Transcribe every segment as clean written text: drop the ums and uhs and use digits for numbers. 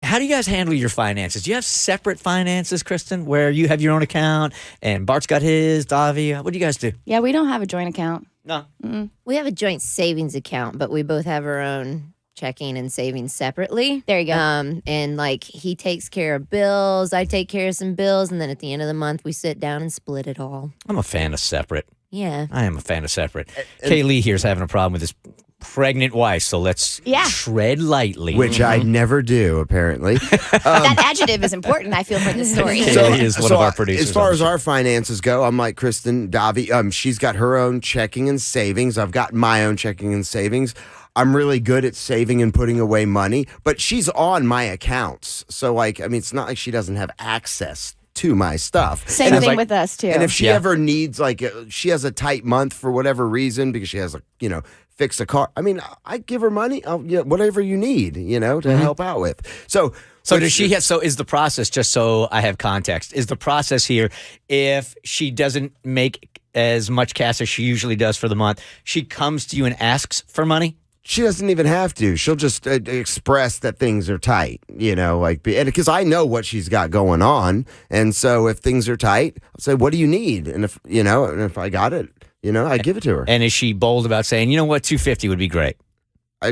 how do you guys handle your finances? Do you have separate finances, Kristen, where you have your own account and Bart's got his, Davi? What do you guys do? Yeah, we don't have a joint account. No. We have a joint savings account, but we both have our own checking and savings separately. There you go. And like he takes care of bills, I take care of some bills, and then at the end of the month we sit down and split it all. I'm a fan of separate. Yeah. I am a fan of separate. Kaylee here's having a problem with his pregnant wife, so let's tread lightly. Which I never do, apparently. That adjective is important, I feel, for this story. Kaylee is one of our producers. As far as our finances go, I'm like Kristen Davi. She's got her own checking and savings. I've got my own checking and savings. I'm really good at saving and putting away money, but she's on my accounts. So, like, I mean, it's not like she doesn't have access to my stuff. Same thing with us, too. And if she ever needs, like, she has a tight month for whatever reason because she has, fix a car. I mean, I give her money, whatever you need, to help out with. So does she have, so is the process, just so I have context, is the process here, if she doesn't make as much cash as she usually does for the month, she comes to you and asks for money? She doesn't even have to. She'll just express that things are tight, and because I know what she's got going on. And so if things are tight, I'll say, what do you need? And if I got it, I give it to her. And is she bold about saying, you know what, $250 would be great?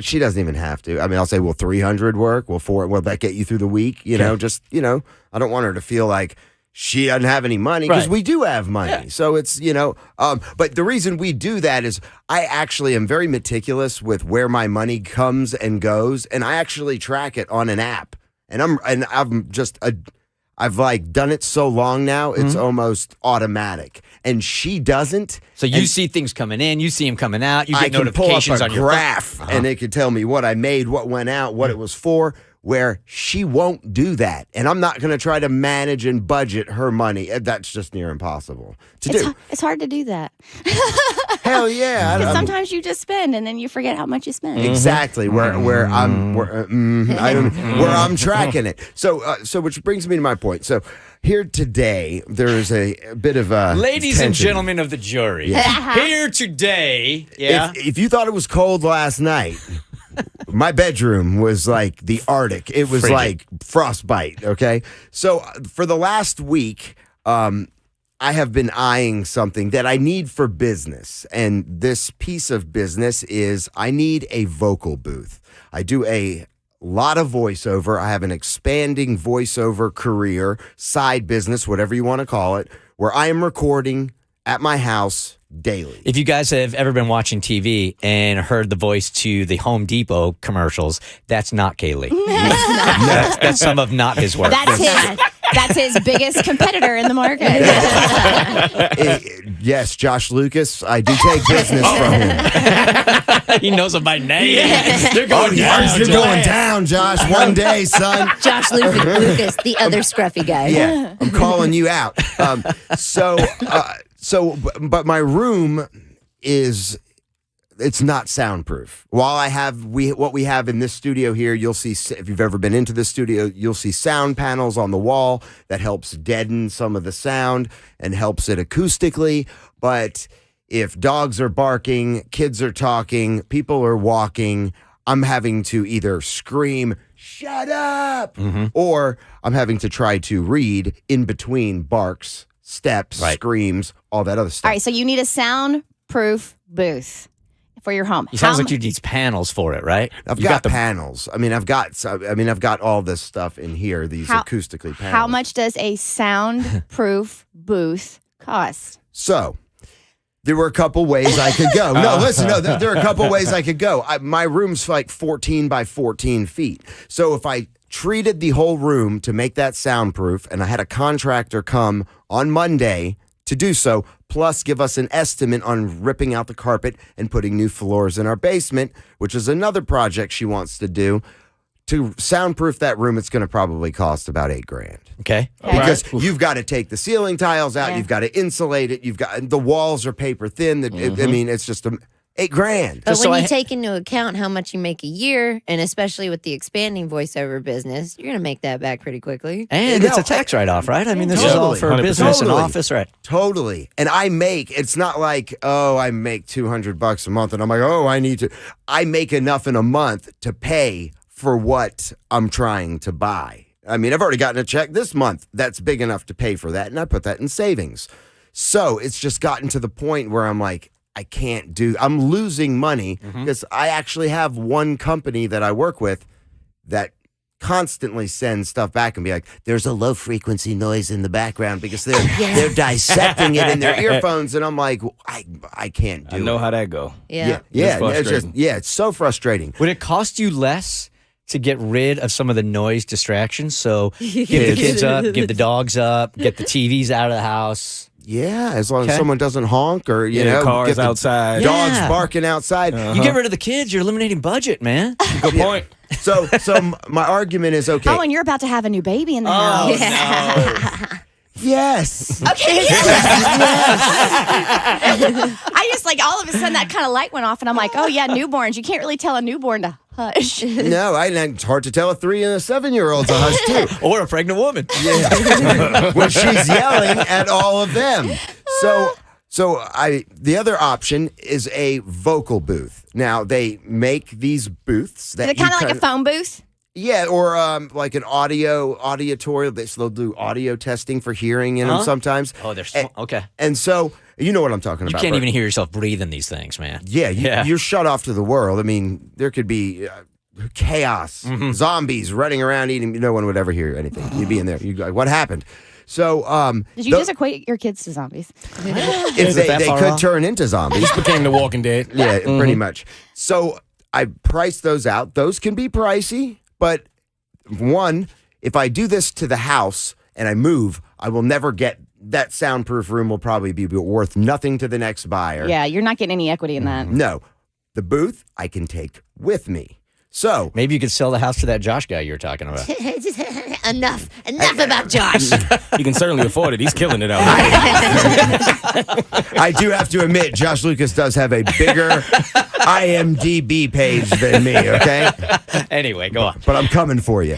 She doesn't even have to. I mean, I'll say, will $300 work? Will that get you through the week? I don't want her to feel like she doesn't have any money because we do have money. Yeah. So it's, but the reason we do that is I actually am very meticulous with where my money comes and goes. And I actually track it on an app. And I've like done it so long now, it's almost automatic. And she doesn't. So you see things coming in, you see them coming out, you get notifications on your graph, and it can tell me what I made, what went out, what it was for. Where she won't do that. And I'm not going to try to manage and budget her money. That's just near impossible to do. It's hard to do that. Hell yeah. Because sometimes you just spend and then you forget how much you spend. Exactly. Where I'm tracking it. So which brings me to my point. So here today, there is a bit of a ladies tension. And gentlemen of the jury, here today, if you thought it was cold last night, my bedroom was like the Arctic. It was like frostbite, okay? So for the last week, I have been eyeing something that I need for business. And this piece of business is I need a vocal booth. I do a lot of voiceover. I have an expanding voiceover career, side business, whatever you want to call it, where I am recording at my house daily. If you guys have ever been watching TV and heard the voice to the Home Depot commercials, that's not Kaylee. That's some of not his work. That's his biggest competitor in the market. Yes, Josh Lucas. I do take business from him. He knows him by name. You're going down. You're going down, Josh. One day, son. Josh Lucas, the other scruffy guy. Yeah, I'm calling you out. But my room it's not soundproof. While I have what we have in this studio here, you'll see, if you've ever been into this studio, you'll see sound panels on the wall that helps deaden some of the sound and helps it acoustically. But if dogs are barking, kids are talking, people are walking, I'm having to either scream, shut up, or I'm having to try to read in between barks, steps, screams, all that other stuff. All right, so you need a soundproof booth for your home. It sounds like you need panels for it, right? I've got panels. I've got all this stuff in here, these acoustically panels. How much does a soundproof booth cost? So, there were a couple ways I could go. There are a couple ways I could go. My room's like 14 by 14 feet. So if I treated the whole room to make that soundproof, and I had a contractor come on Monday to do so, plus give us an estimate on ripping out the carpet and putting new floors in our basement, which is another project she wants to do. To soundproof that room, it's going to probably cost about $8,000. Okay. Because you've got to take the ceiling tiles out, you've got to insulate it, the walls are paper thin. It's just $8,000. But when you take into account how much you make a year, and especially with the expanding voiceover business, you're going to make that back pretty quickly. And it's a tax write-off, right? I mean, this is all for 100%. Business and office, right? Totally. And it's not like, I make $200 a month, and I'm like, I need to. I make enough in a month to pay for what I'm trying to buy. I mean, I've already gotten a check this month that's big enough to pay for that, and I put that in savings. So it's just gotten to the point where I'm like, I'm losing money because I actually have one company that I work with that constantly sends stuff back and be like, there's a low frequency noise in the background because they're dissecting it in their earphones. And I'm like, I can't do it. I know how that go. Yeah. It's so frustrating. Would it cost you less to get rid of some of the noise distractions? So give the kids up, give the dogs up, get the TVs out of the house. Yeah, as long as someone doesn't honk or, cars get the outside. dogs barking outside. You get rid of the kids, you're eliminating budget, man. Good point. So my argument is okay. Oh, and you're about to have a new baby in the house. no. Yes. Okay. I just all of a sudden that kind of light went off, and I'm like, oh yeah, newborns. You can't really tell a newborn to hush. No, it's hard to tell a 3 and a 7-year-old's a hush too. Or a pregnant woman. Yeah. When she's yelling at all of them. So the other option is a vocal booth. Now they make these booths that Is it kind of like a phone booth? Yeah, or like an auditorial. They'll do audio testing for hearing in them sometimes. Oh, they're okay. And so you know what I'm talking You about. can't right? even hear yourself breathing these things, man. Yeah, you're shut off to the world. I mean, there could be chaos, zombies running around eating. No one would ever hear anything. You'd be in there. You'd go, what happened? So, did you just equate your kids to zombies? if they could turn into zombies. This became The Walking Dead. Yeah, pretty much. So I priced those out. Those can be pricey, but one, if I do this to the house and I move, I will never get that soundproof room. Will probably be worth nothing to the next buyer. Yeah, you're not getting any equity in that. No, the booth I can take with me. So maybe you could sell the house to that Josh guy you were talking about. Enough about Josh. You can certainly afford it. He's killing it out there. I do have to admit, Josh Lucas does have a bigger IMDb page than me, okay? Anyway, go on. But I'm coming for you.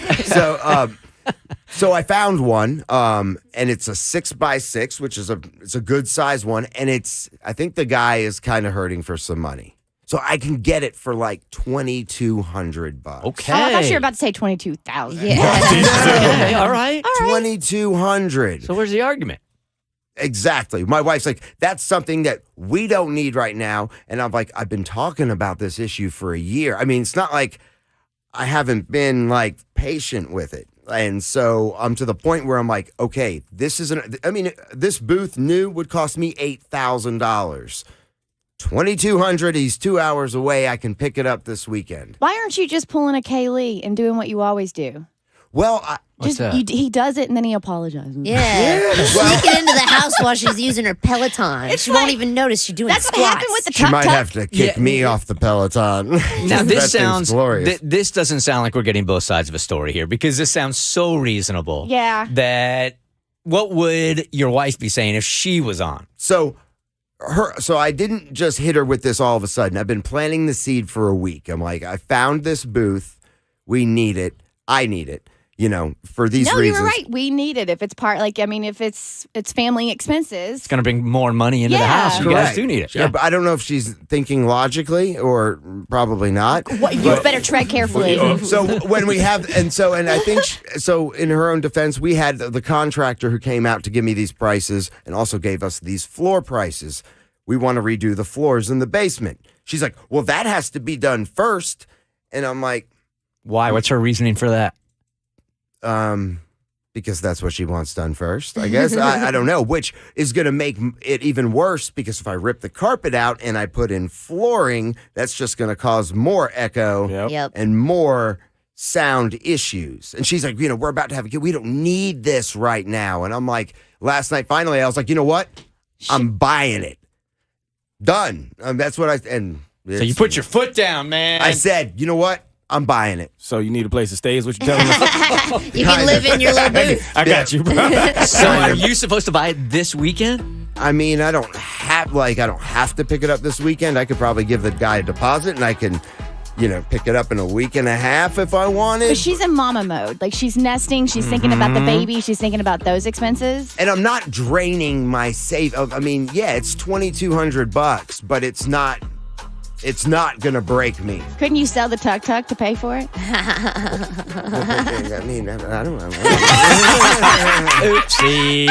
So I found one, and it's a 6x6, which is a good size one, and I think the guy is kind of hurting for some money. So I can get it for like $2,200. Okay. Oh, I thought you were about to say 22,000. Yeah. All right. $2,200. So where's the argument? Exactly. My wife's like, that's something that we don't need right now. And I'm like, I've been talking about this issue for a year. I mean, it's not like I haven't been patient with it. And so I'm to the point where I'm like, okay, this booth new would cost me $8,000. $2,200. He's 2 hours away. I can pick it up this weekend. Why aren't you just pulling a Kaylee and doing what you always do? Well, he does it and then he apologizes. Yeah. Sneaking into the house while she's using her Peloton. She won't even notice she's doing That's squats. what happened with the she might have to kick me off the Peloton. Now this sounds glorious. This doesn't sound like we're getting both sides of a story here, because this sounds so reasonable. Yeah. That what would your wife be saying if she was on? So I didn't just hit her with this all of a sudden. I've been planting the seed for a week. I'm like, I found this booth. We need it. I need it. For these reasons. No, you were right. We need it. If it's if it's family expenses. It's going to bring more money into the house. You guys do need it. Yeah, but I don't know if she's thinking logically or probably not. You better tread carefully. So when we have, and I think, in her own defense, we had the contractor who came out to give me these prices and also gave us these floor prices. We want to redo the floors in the basement. She's like, well, that has to be done first. And I'm like, why? What's her reasoning for that? Because that's what she wants done first, I guess. I don't know, which is going to make it even worse, because if I rip the carpet out and I put in flooring, that's just going to cause more echo and more sound issues. And she's like, we're about to have a kid. We don't need this right now. And I'm like, last night, finally, I was like, you know what? I'm buying it. Done. That's what so you put your foot down, man. I said, you know what? I'm buying it. So you need a place to stay is what you're telling us? You can live in your little booth. I got you, bro. So are you supposed to buy it this weekend? I mean, I don't have to pick it up this weekend. I could probably give the guy a deposit and I can, pick it up in a week and a half if I wanted. But she's in mama mode. She's nesting. She's thinking about the baby. She's thinking about those expenses. And I'm not draining my save. I mean, yeah, it's $2,200, but it's not It's not going to break me. Couldn't you sell the tuk-tuk to pay for it? I mean, I don't know. Oopsie.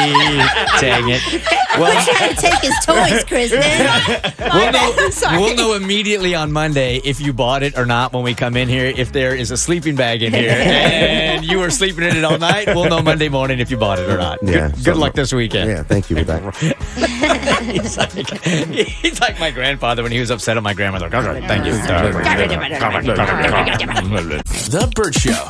Dang it. Quit trying to take his toys, Kristen. We'll know immediately on Monday if you bought it or not when we come in here. If there is a sleeping bag in here and you were sleeping in it all night, we'll know Monday morning if you bought it or not. Yeah, Good luck this weekend. Yeah, thank you for that. he's like my grandfather when he was upset at my grandmother. Thank you. The Burt Show.